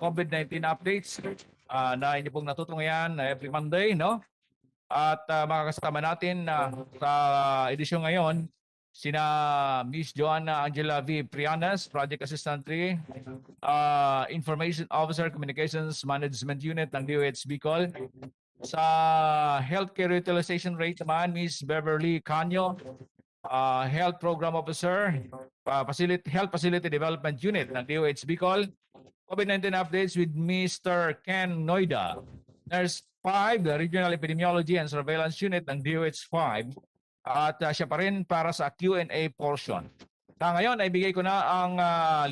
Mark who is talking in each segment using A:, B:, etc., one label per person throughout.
A: COVID-19 updates na inyo pong natutungayan every Monday, no? At mga kasama natin sa edisyon ngayon, sina Miss Joanna Angela V. Prianas, Project Assistant 3, Information Officer, Communications Management Unit ng DOH Bicol. Sa Healthcare Utilization Rate naman, Miss Beverly Canyo, Health Program Officer, Health Facility Development Unit ng DOH Bicol. COVID-19 updates with Mr. Ken Noida, Nurse 5, the Regional Epidemiology and Surveillance Unit ng DOH-5, at siya pa rin para sa Q&A portion. Ngayon ay bigay ko na ang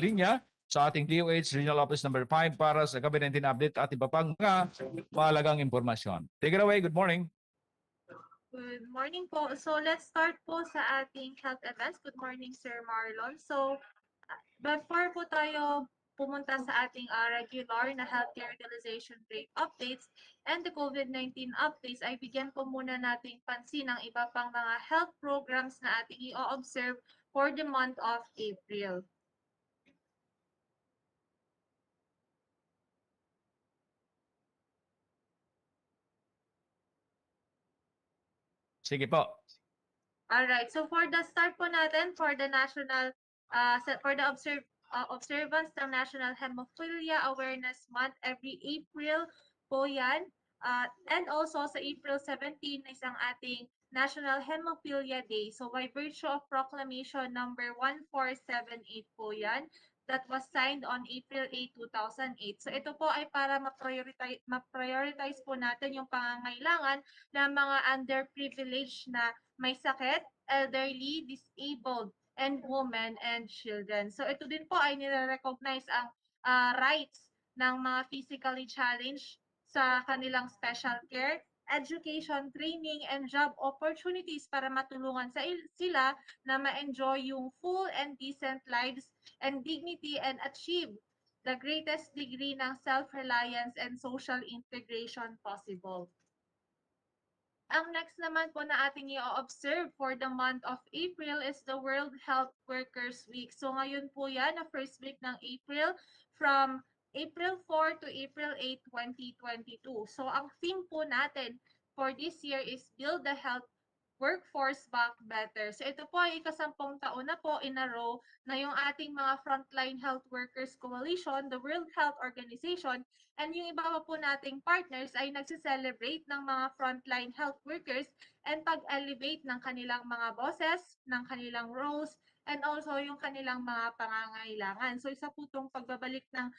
A: linya sa ating DOH Regional Office number 5 para sa COVID-19 update at iba pang mga mahalagang impormasyon. Take it away. Good morning.
B: Good morning po. So let's start po sa ating health events. Good morning, Sir Marlon. So before po tayo pumunta sa ating regular na healthcare utilization rate updates and the COVID-19 updates, ay bigyan po muna nating pansin ang iba pang mga health programs na ating i-observe for the month of April.
A: Sige po.
B: Alright, so for the start po natin, for the national, for the observance ng National Hemophilia Awareness Month every April po yan. And also sa April 17 is ang ating National Hemophilia Day. So by virtue of Proclamation number 1478 po yan, that was signed on April 8, 2008. So ito po ay para ma-prioritize po natin yung pangangailangan ng mga underprivileged na may sakit, elderly, disabled, and women and children. So ito din po ay nire-recognize ang rights ng mga physically challenged sa kanilang special care, education, training, and job opportunities para matulungan sila na ma-enjoy yung full and decent lives and dignity and achieve the greatest degree ng self-reliance and social integration possible. Ang next naman po na ating i-observe for the month of April is the World Health Workers Week. So ngayon po yan, na first week ng April, from April 4 to April 8, 2022. So ang theme po natin for this year is Build the Health Workforce Back Better. So ito po ay ikasampung taon na po in a row na yung ating mga Frontline Health Workers Coalition, the World Health Organization, and yung iba pa po nating partners ay nagsiselebrate ng mga frontline health workers and pag-elevate ng kanilang mga boses, ng kanilang roles, and also yung kanilang mga pangangailangan. So isa po itong pagbabalik ng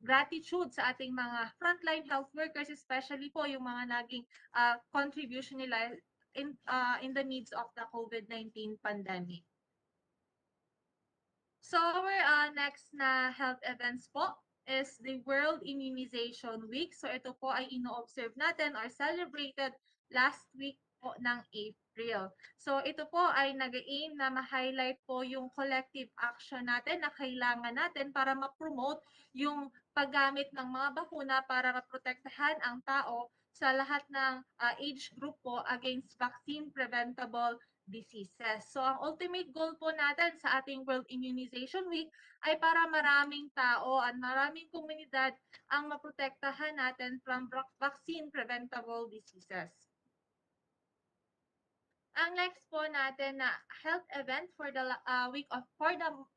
B: gratitude sa ating mga frontline health workers, especially po yung mga naging contribution nila in the midst of the COVID-19 pandemic. So our next na health events po is the World Immunization Week. So ito po ay ino-observe natin or celebrated last week po ng April. So ito po ay nag-aim na ma-highlight po yung collective action natin na kailangan natin para ma-promote yung paggamit ng mga bakuna para maprotektahan ang tao sa lahat ng age group po against vaccine preventable diseases. So ang ultimate goal po natin sa ating World Immunization Week ay para maraming tao at maraming komunidad ang maprotektahan natin from vaccine preventable diseases. Ang next po natin na health event for the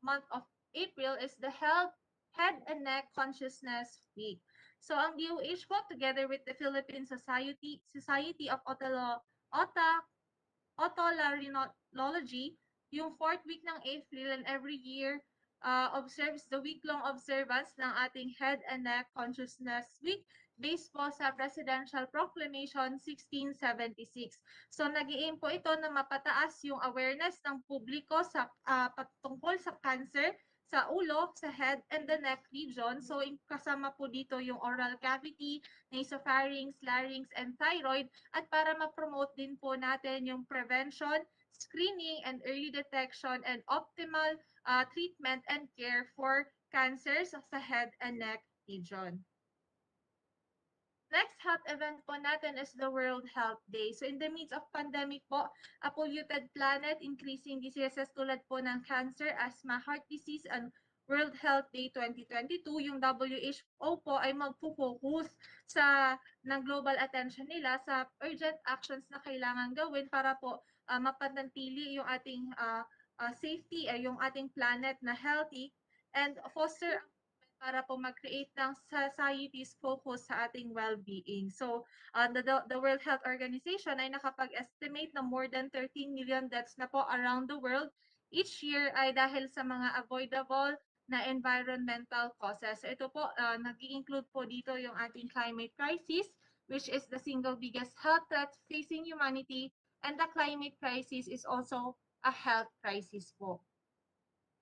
B: month of April is the Head and Neck Consciousness Week. So ang DOH po, together with the Philippine Society of Otolaryngology, yung 4th week ng April and every year observes the week-long observance ng ating Head and Neck Consciousness Week based po sa Presidential Proclamation 1676. So nag-i-aim po ito na mapataas yung awareness ng publiko sa patungkol sa cancer sa ulo, sa head and the neck region. So kasama po dito yung oral cavity, nasopharynx, larynx, and thyroid, at para ma-promote din po natin yung prevention, screening, and early detection and optimal treatment and care for cancers sa head and neck region. Next health event po natin is the World Health Day. So in the midst of pandemic po, a polluted planet, increasing diseases tulad po ng cancer, asthma, heart disease, and World Health Day 2022, yung WHO po ay magfo-focus sa ng global attention nila sa urgent actions na kailangan gawin para po mapanatili yung ating safety ay yung ating planet na healthy and foster para po mag-create ng societies focus sa ating well-being. So, the World Health Organization ay nakapag-estimate na more than 13 million deaths na po around the world each year ay dahil sa mga avoidable na environmental causes. So ito po, nag-include po dito yung ating climate crisis, which is the single biggest health threat facing humanity, and the climate crisis is also a health crisis po.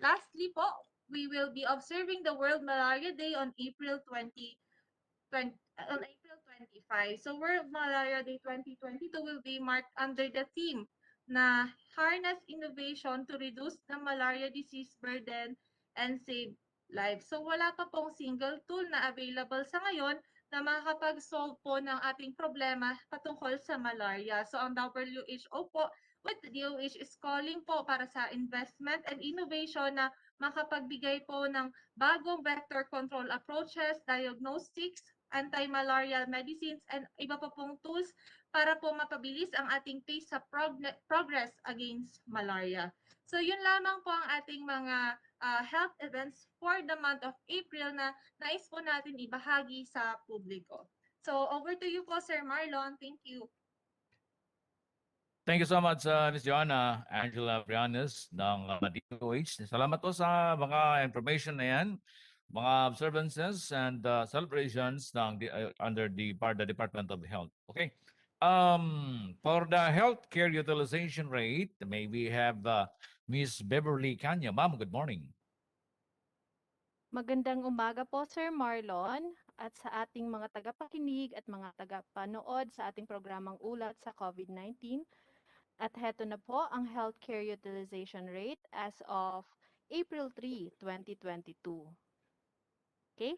B: Lastly po, we will be observing the World Malaria Day on April 25. So World Malaria Day 2022 will be marked under the theme na harness innovation to reduce the malaria disease burden and save lives. So wala pa pong single tool na available sa ngayon na makakapag-solve po ng ating problema patungkol sa malaria. So ang WHO po with the DOH is calling po para sa investment and innovation na makapagbigay po ng bagong vector control approaches, diagnostics, anti-malarial medicines, and iba pa pong tools para po mapabilis ang ating pace sa progress against malaria. So yun lamang po ang ating mga health events for the month of April na nais po natin ibahagi sa publiko. So over to you po, Sir Marlon. Thank you.
A: Thank you so much, Ms. Joanna Angela Brianes ng DOH. Salamat po sa mga information na yan, mga observances and celebrations under the Department of Health. Okay. For the healthcare utilization rate, may we have Ms. Beverly Kanya. Ma'am, good morning.
C: Magandang umaga po, Sir Marlon, at sa ating mga tagapakinig at mga tagapanood sa ating programang Ulat sa COVID-19. At heto na po ang healthcare utilization rate as of April 3, 2022. Okay?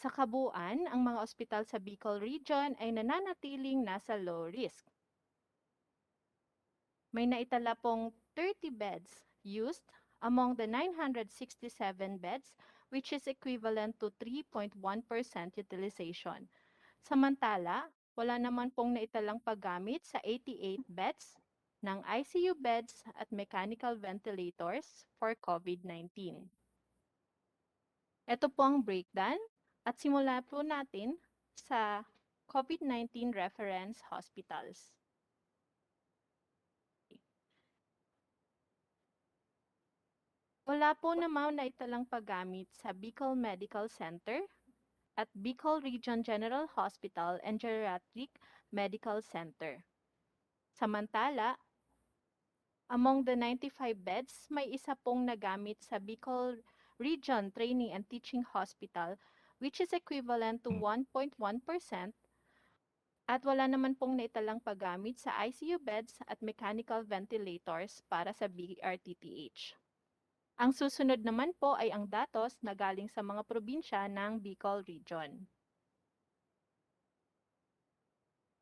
C: Sa kabuuan, ang mga ospital sa Bicol Region ay nananatiling nasa low risk. May naitala pong 30 beds used among the 967 beds, which is equivalent to 3.1% utilization. Samantala, wala naman pong naitalang paggamit sa 88 beds ng ICU beds at mechanical ventilators for COVID-19. Ito po ang breakdown at simula po natin sa COVID-19 reference hospitals. Wala po naman naitalang paggamit sa Bicol Medical Center at Bicol Region General Hospital and Geriatric Medical Center. Samantala, among the 95 beds, may isa pong nagamit sa Bicol Region Training and Teaching Hospital, which is equivalent to 1.1%, at wala naman pong naitalang paggamit sa ICU beds at mechanical ventilators para sa BRTTH. Ang susunod naman po ay ang datos na galing sa mga probinsya ng Bicol Region.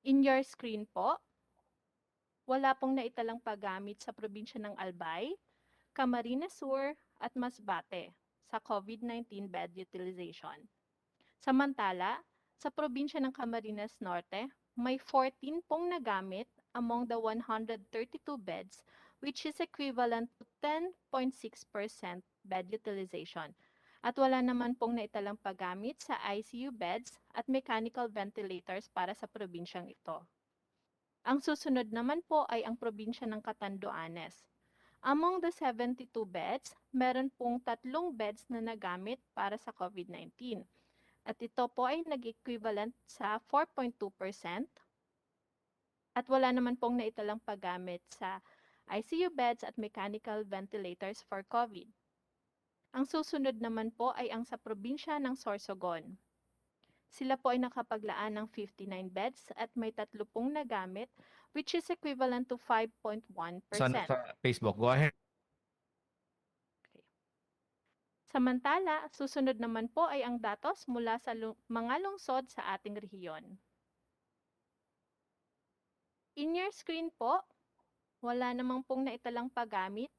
C: In your screen po, wala pong naitalang paggamit sa probinsya ng Albay, Camarines Sur at Masbate sa COVID-19 bed utilization. Samantala, sa probinsya ng Camarines Norte, may 14 pong nagamit among the 132 beds, which is equivalent to 10.6% bed utilization. At wala naman pong naitalang paggamit sa ICU beds at mechanical ventilators para sa probinsyang ito. Ang susunod naman po ay ang probinsya ng Catanduanes. Among the 72 beds, meron pong 3 beds na nagamit para sa COVID-19. At ito po ay nag-equivalent sa 4.2%. At wala naman pong naitalang paggamit sa ICU beds at mechanical ventilators for COVID. Ang susunod naman po ay ang sa probinsya ng Sorsogon. Sila po ay nakapaglaan ng 59 beds at may 3 pong nagamit, which is equivalent to 5.1%.
A: Sa Facebook, go ahead.
C: Samantala, susunod naman po ay ang datos mula sa mga lungsod sa ating rehiyon. In your screen po, wala namang pong naitalang paggamit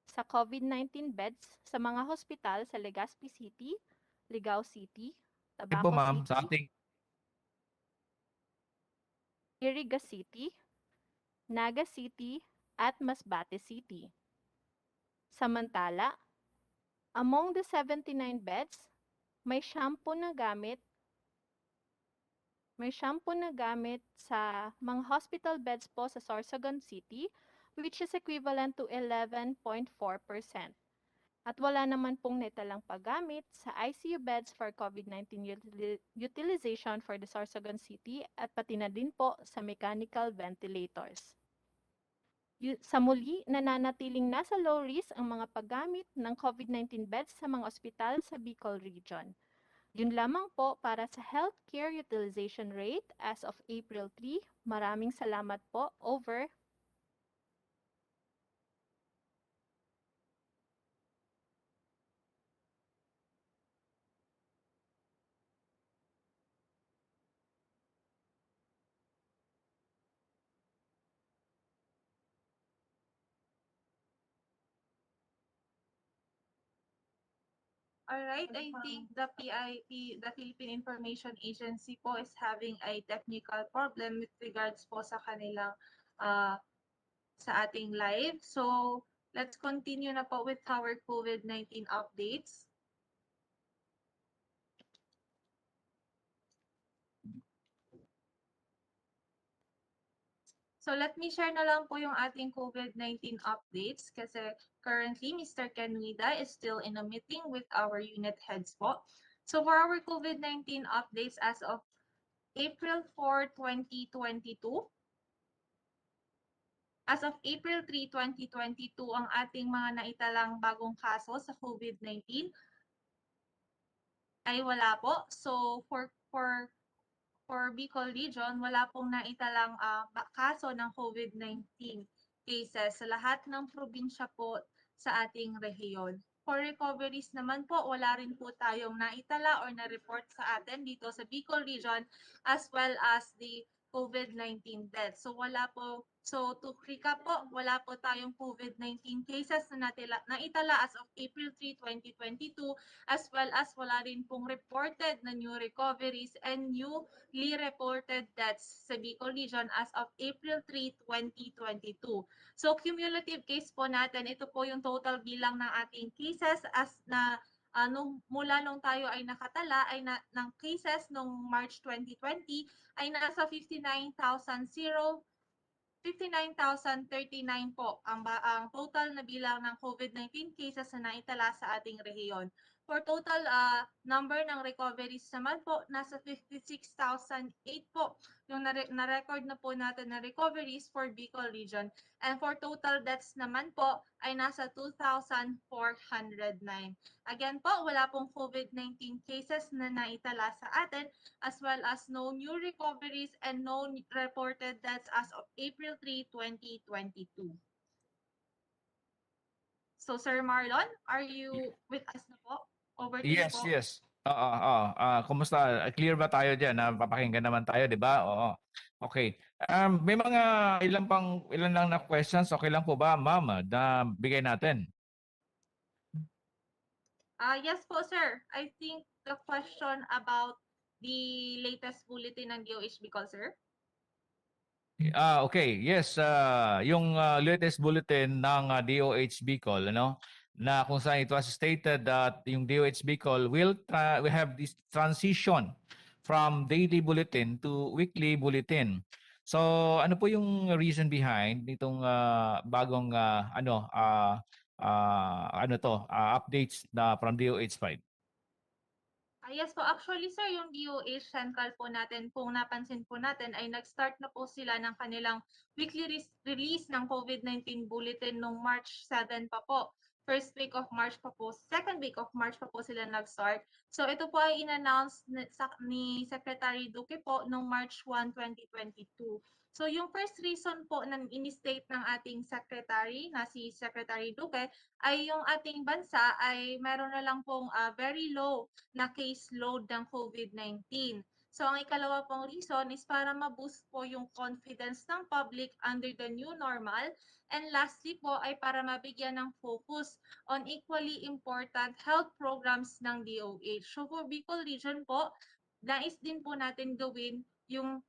C: sa COVID-19 beds sa mga hospital sa Legazpi City, Ligao City,
A: Sige po
C: Tabaco
A: ma'am, sa
C: City,
A: ating
C: Iriga City, Naga City, at Masbate City. Samantala, among the 79 beds, may shampoo na gamit sa mga hospital beds po sa Sorsogon City, which is equivalent to 11.4%. At wala naman pong naitalang paggamit sa ICU beds for COVID-19 utilization for the Sorsogon City at pati na din po sa mechanical ventilators. Sa muli, nananatiling nasa low risk ang mga paggamit ng COVID-19 beds sa mga ospital sa Bicol Region. Yun lamang po para sa healthcare utilization rate as of April 3. Maraming salamat po. Over.
B: Alright, I think the PIP, the Philippine Information Agency po is having a technical problem with regards po sa kanilang sa ating live. So, let's continue na po with our COVID-19 updates. So let me share na lang po yung ating COVID-19 updates kasi currently Mr. Ken Wida is still in a meeting with our unit heads po. So for our COVID-19 updates as of April 4, 2022, as of April 3, 2022, ang ating mga naitalang bagong kaso sa COVID-19 ay wala po. So for Bicol Region, wala pong naitalang kaso ng COVID-19 cases sa lahat ng probinsya po sa ating rehiyon. For recoveries naman po, wala rin po tayong naitala or na-report sa atin dito sa Bicol Region as well as the COVID-19 deaths. So wala po, so to recap po, wala po tayong COVID-19 cases na naitala as of April 3, 2022 as well as wala rin pong reported na new recoveries and newly reported deaths sa Bicol Region as of April 3, 2022. So cumulative case po natin, ito po yung total bilang ng ating cases as na mula nung tayo ay nakatala ay ng cases nung March 2020 ay nasa 59,039 po ang total na bilang ng COVID-19 cases na naitala sa ating rehiyon. For total number ng recoveries naman po, nasa 56,008 po yung na-record na po natin na recoveries for Bicol Region. And for total deaths naman po ay nasa 2,409. Again po, wala pong COVID-19 cases na naitala sa atin as well as no new recoveries and no reported deaths as of April 3, 2022. So Sir Marlon, are you with us na po? Over to you
A: yes,
B: po.
A: yes. Oo. Kumusta? Clear ba tayo diyan? Papakinggan naman tayo, 'di ba? Oo. Okay. May mga ilan lang na questions. Okay lang po ba, ma'am, na bigay natin?
B: Yes po, sir. I think the question about the latest bulletin ng DOH Bicol, sir.
A: Okay. Yes, yung latest bulletin ng DOH Bicol, ano, na kung saan it was stated that yung DOH Bicol we have this transition from daily bulletin to weekly bulletin. So, ano po yung reason behind nitong bagong updates na from DOH 5?
B: Yes po, actually sir, yung DOH Central po natin, kung napansin po natin, ay nag-start na po sila ng kanilang weekly release ng COVID-19 bulletin noong March 7 pa po. First week of March pa po, second week of March pa po sila nag-start. So ito po ay in-announce ni Secretary Duque po noong March 1, 2022. So yung first reason po na in-state ng ating secretary na si Secretary Duque ay yung ating bansa ay meron na lang pong very low na case load ng COVID-19. So ang ikalawa pong reason is para ma-boost po yung confidence ng public under the new normal. And lastly po ay para mabigyan ng focus on equally important health programs ng DOH. So for Bicol Region po, nais din po natin gawin yung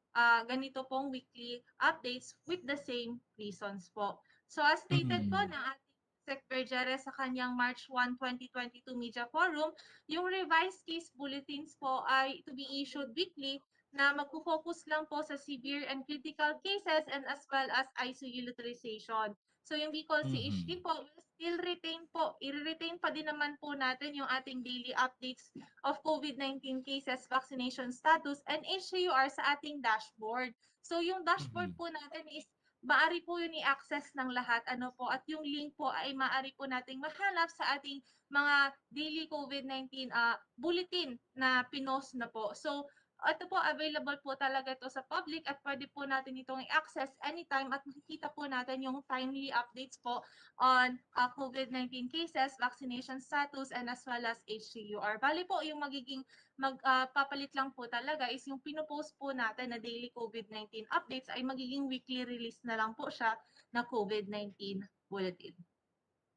B: ganito pong weekly updates with the same reasons po. So as stated po
A: Mm.
B: ng ating Sec. Vergere sa kanyang March 1, 2022 Media Forum, yung revised case bulletins po ay to be issued weekly na magpo-focus lang po sa severe and critical cases and as well as ICU utilization. So yung Bicol CHD
A: Mhm.
B: po will still retain po, i-retain pa din naman po natin yung ating daily updates of COVID-19 cases, vaccination status, and HCUR sa ating dashboard. So yung dashboard
A: Mhm.
B: po natin is maaari po yun i-access ng lahat ano po at yung link po ay maaari po nating mahanap sa ating mga daily COVID-19 bulletin na pinost na po. So ito po available po talaga ito sa public at pwede po natin itong i-access anytime at makikita po natin yung timely updates po on COVID-19 cases, vaccination status, and as well as HCUR. Bali po yung magiging magpapalit lang po talaga is yung pinopost po natin na daily COVID-19 updates ay magiging weekly release na lang po siya na COVID-19 bulletin.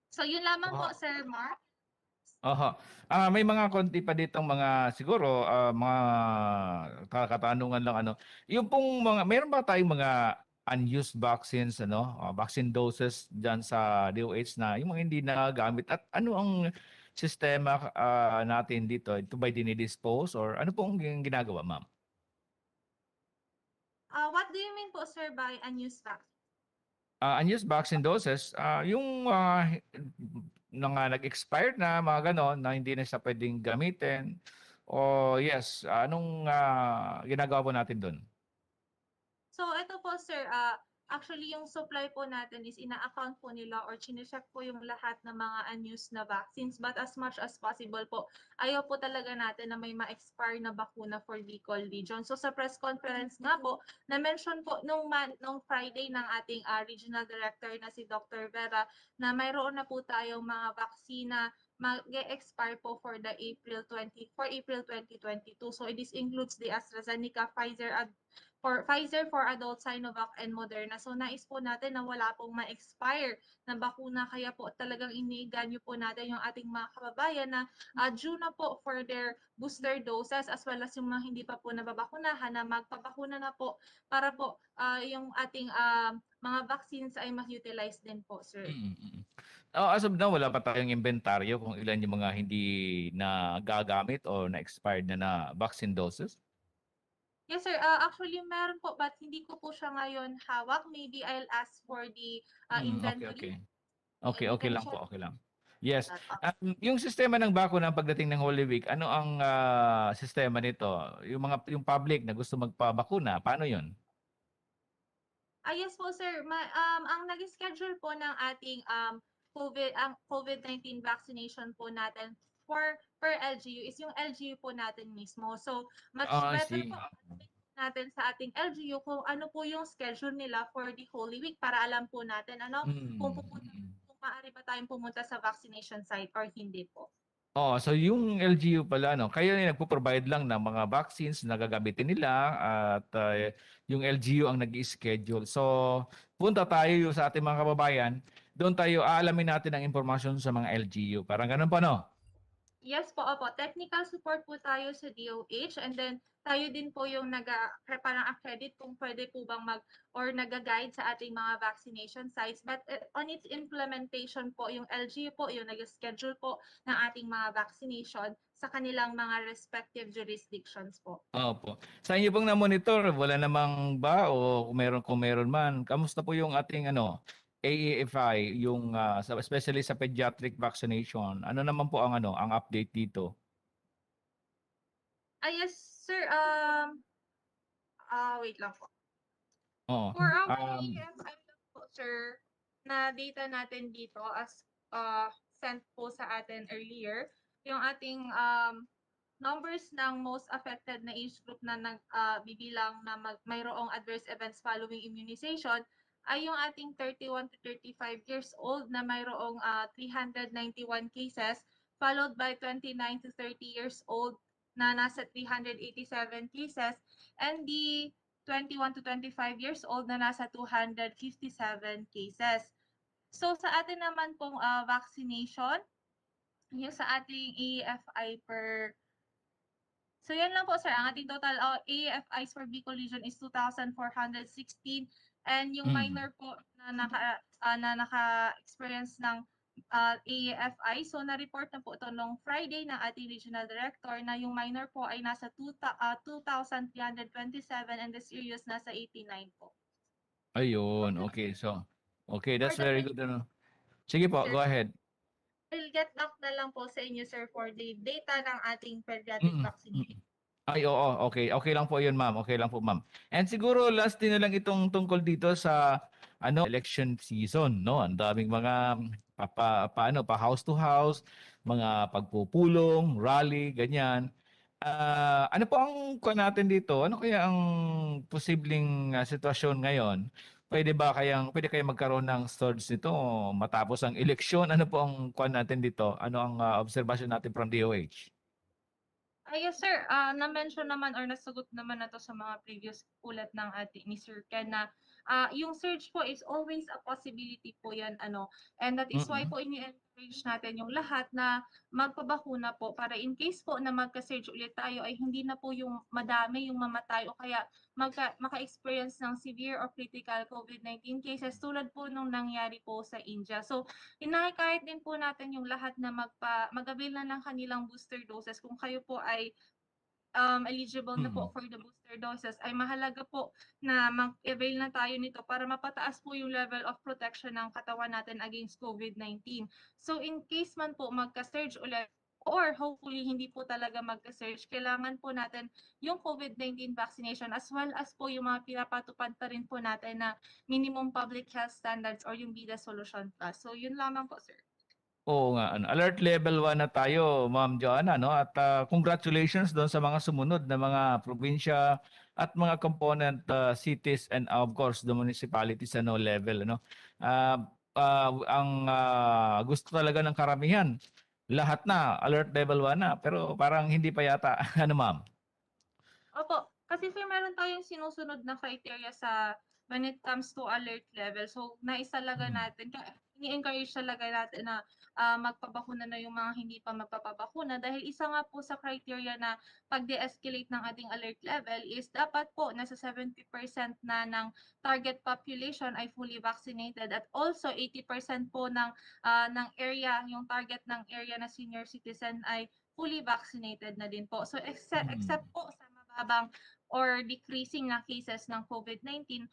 B: So yun lamang po,
A: Oo.
B: Sir Mark.
A: Oho. May mga konti pa ditong mga siguro, mga katanungan lang ano. Yung pong mga meron ba tayong mga unused vaccines ano, vaccine doses diyan sa DOH na yung mga hindi nagagamit at ano ang sistema, natin dito? Ito ba'y dini-dispose or ano pong ginagawa, ma'am?
B: What do you mean po, sir, by unused vaccine?
A: Unused vaccine doses, yung, nag-expired na mga gano'n na hindi na siya puwedeng gamitin o yes, anong, ginagawa po natin do'n?
B: So ito po sir, actually yung supply po natin is ina-account po nila or chine-check po yung lahat ng mga unused na vaccines. But as much as possible po, ayaw po talaga natin na may ma-expire na bakuna for Bicol Region. So sa press conference nga po, na-mention po nung Friday ng ating regional director na si Dr. Vera na mayroon na po tayong mga vaksina mag-expire po for the April 2022. So this includes the AstraZeneca, Pfizer for adult, Sinovac, and Moderna. So nais po natin na wala pong ma-expire na bakuna. Kaya po talagang iniganyo po natin yung ating mga kababayan na due na po for their booster doses as well as yung mga hindi pa po nababakunahan na magpabakuna na po para po yung ating mga vaccines ay ma-utilize din po, sir.
A: Mm, mm. As of now wala pa tayong inventaryo kung ilan yung mga hindi nagagamit o na-expired na vaccine doses?
B: Yes, sir. Actually, meron po, but hindi ko po siya ngayon hawak. Maybe I'll ask for the
A: Okey,
B: inventory
A: okey.
B: and
A: Okey,
B: we
A: okey
B: can
A: lang
B: check
A: po, okey lang. Yes.
B: that out.
A: Yung sistema ng bakuna pagdating ng Holy Week, ano ang, sistema nito? Yung public na gusto magpabakuna, paano yun?
B: Yes po, sir. Ang nag-schedule po ng ating COVID-19 vaccination po natin per LGU is yung LGU po natin mismo. So, much
A: I
B: better
A: see.
B: po natin sa ating LGU kung ano po yung schedule nila for the Holy Week para alam po natin
A: Mm.
B: kung maaari ba tayong pumunta sa vaccination site or hindi po.
A: So yung LGU pala 'no, kayo yung nagpo-provide lang ng mga vaccines na gagamitin nila at, yung LGU ang nag-i-schedule. So, punta tayo sa ating mga kababayan, doon tayo aalamin natin ang impormasyon sa mga LGU, parang gano'n po 'no?
B: Yes po, opo. Technical support po tayo sa DOH and then tayo din po yung parang accredit kung pwede po bang or nag-guide sa ating mga vaccination sites. But on its implementation po, yung LGU po, yung nag-schedule po ng ating mga vaccination sa kanilang mga respective jurisdictions po.
A: Opo. Sa inyo pong na-monitor, wala namang ba o kung meron man, kamusta po yung ating ano, AAFI, yung, especially sa pediatric vaccination, ano naman po ang ano, ang update dito?
B: Yes, sir. Wait lang po.
A: Oo,
B: For our
A: um
B: AFI lang po, sir, na data natin dito as sent po sa atin earlier, yung ating numbers ng most affected na age group na bibilang na mayroong adverse events following immunization ay yung ating 31 to 35 years old na mayroong 391 cases, followed by 29 to 30 years old na nasa 387 cases, and the 21 to 25 years old na nasa 257 cases. So sa atin naman pong vaccination, yung sa ating AFI per. So yan lang po sir, ang ating total AFIs for Bicol region is 2,416, and yung minor po na naka-experience ng AFI, so na-report na po ito nung Friday ng ating regional director na yung minor po ay nasa 2,327 and the serious nasa 89 po.
A: Ayun, okay. So, okay, that's
B: For the
A: very good. Sige po,
B: Sir,
A: go ahead.
B: I'll get back na lang po sa inyo sir for the data ng ating pediatric vaccination.
A: Ay, oo, okay. Okay lang po 'yun, ma'am. Okay lang po, ma'am. And siguro last din na lang itong tungkol dito sa election season, no? Ang daming mga pa house to house, mga pagpupulong, rally, ganyan. Ano po ang kuha natin dito? Ano kaya ang posibleng sitwasyon ngayon? Pwede kayang magkaroon ng surge nito matapos ang eleksyon? Ano po ang kuha natin dito? Ano ang observation natin from DOH?
B: Yes sir, na-mention naman or nasagot naman na to sa mga previous ulat ng ating ni Sir Ken na yung surge po is always a possibility po yan, and that is why po ini-encourage natin yung lahat na magpabakuna po para in case po na magka-surge ulit tayo ay hindi na po yung madami yung mamatay o kaya maka-experience ng severe or critical COVID-19 cases tulad po nung nangyari po sa India. So hinahikayat din po natin yung lahat na mag-avail na ng kanilang booster doses. Kung kayo po ay eligible na po for the booster doses, ay mahalaga po na mag-avail na tayo nito para mapataas po yung level of protection ng katawan natin against COVID-19. So in case man po magka-surge ulit, or hopefully hindi po talaga magka-surge, kailangan po natin yung COVID-19 vaccination as well as po yung mga pinapatupad pa rin po natin na minimum public health standards or yung BIDA Solution Plus. So yun lamang po sir.
A: Oo nga, alert level 1 na tayo, Ma'am Joanna, no? At congratulations doon sa mga sumunod na mga probinsya at mga component cities and of course the municipalities sa level, no? Ang gusto talaga ng karamihan, lahat na alert level 1 na, pero parang hindi pa yata, ano ma'am?
B: Opo, kasi sir meron tayong sinusunod na criteria when it comes to alert level. So naisalaga natin, ini-encourage talaga natin na magpabakuna na yung mga hindi pa magpapabakuna dahil isa nga po sa criteria na pag-de-escalate ng ating alert level is dapat po nasa 70% na ng target population ay fully vaccinated at also 80% po ng area, yung target ng area na senior citizen ay fully vaccinated na din po. So except po sa mababang or decreasing na cases ng COVID-19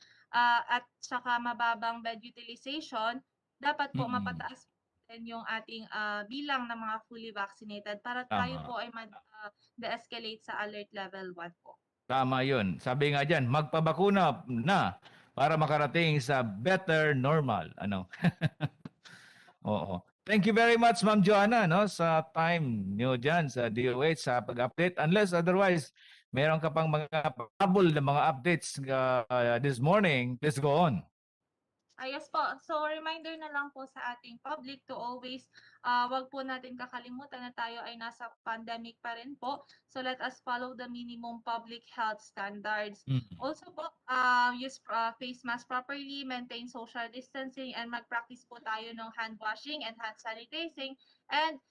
B: at saka mababang bed utilization, dapat po mapataas din yung ating bilang ng mga fully vaccinated para tayo
A: Tama.
B: po ay de-escalate sa alert level 1 po.
A: Tama yun. Sabi nga dyan, magpabakuna na para makarating sa better normal. Ano? Oo. Thank you very much, Ma'am Joanna, no, sa time nyo dyan sa DOH sa pag-update. Unless otherwise, meron ka pang mga habol na mga updates this morning, please go on.
B: Yes po. So reminder na lang po sa ating public to always wag po natin kakalimutan na tayo ay nasa pandemic pa rin po. So let us follow the minimum public health standards. Also po, use face mask properly, maintain social distancing, and mag-practice po tayo ng hand washing and hand sanitizing. And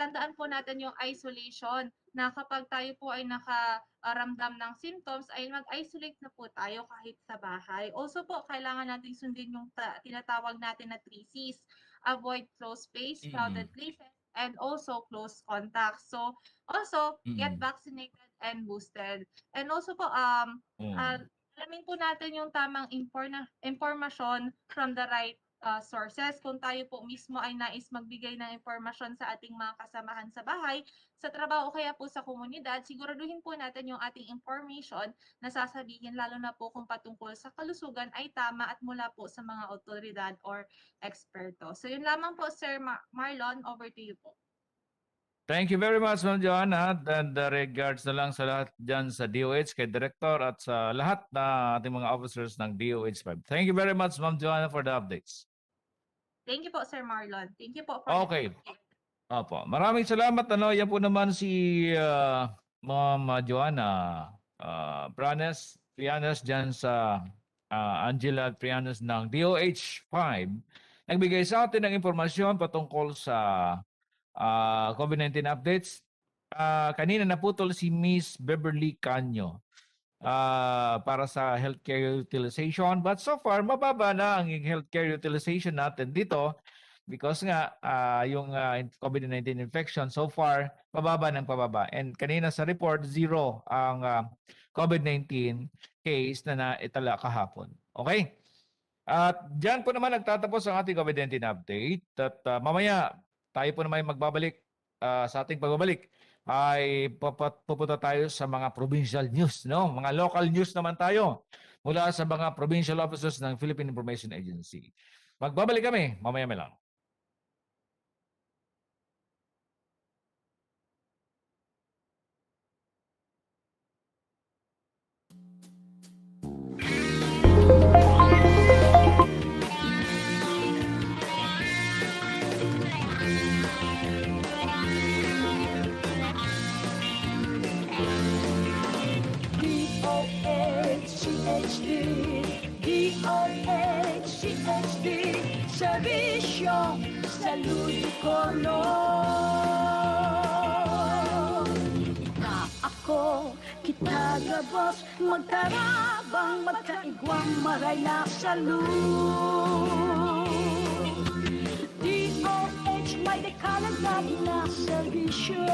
B: tandaan po natin yung isolation na kapag tayo po ay nakaramdam ng symptoms ay mag-isolate na po tayo kahit sa bahay. Also po, kailangan natin sundin yung tinatawag natin na 3Cs. Avoid closed space, crowded places, and also close contacts. So also, get vaccinated and boosted. And also po, alamin po natin yung tamang impormasyon from the right sources. Kung tayo po mismo ay nais magbigay ng impormasyon sa ating mga kasamahan sa bahay, sa trabaho kaya po sa komunidad, siguraduhin po natin yung ating information na sasabihin lalo na po kung patungkol sa kalusugan ay tama at mula po sa mga otoridad or eksperto. So yun lamang po Sir Marlon, over to you po.
A: Thank you very much, Ma'am Joanna. And regards na lang sa lahat dyan sa DOH, kay Director at sa lahat na ating mga officers ng DOH 5. Thank you very much, Ma'am Joanna, for the updates.
B: Thank you po, Sir Marlon. Thank you po for
A: Okay. Opo. Maraming salamat. Yan po naman si Ma'am Joanna Prianas dyan sa Angela Prianas ng DOH5 nagbigay sa atin ng impormasyon patungkol sa COVID-19 updates. Kanina naputol si Miss Beverly Canyo para sa healthcare utilization. But so far, mababa na ang healthcare utilization natin dito because nga yung COVID-19 infection so far, pababa ng pababa. And kanina sa report, 0 ang COVID-19 case na naitala kahapon. Okay? At dyan po naman nagtatapos ang ating COVID-19 update. At mamaya, tayo po naman magbabalik sa ating pagbabalik ay pupunta tayo sa mga provincial news, no? Mga local news naman tayo mula sa mga provincial offices ng Philippine Information Agency. Magbabalik kami, mamaya lang.
D: DOHCHD, Serbisyo Salud Kono. Na ako, kita gabos, magtarabang, magkaigwang, maray na salud. DOH, may dekalag na serbisyo.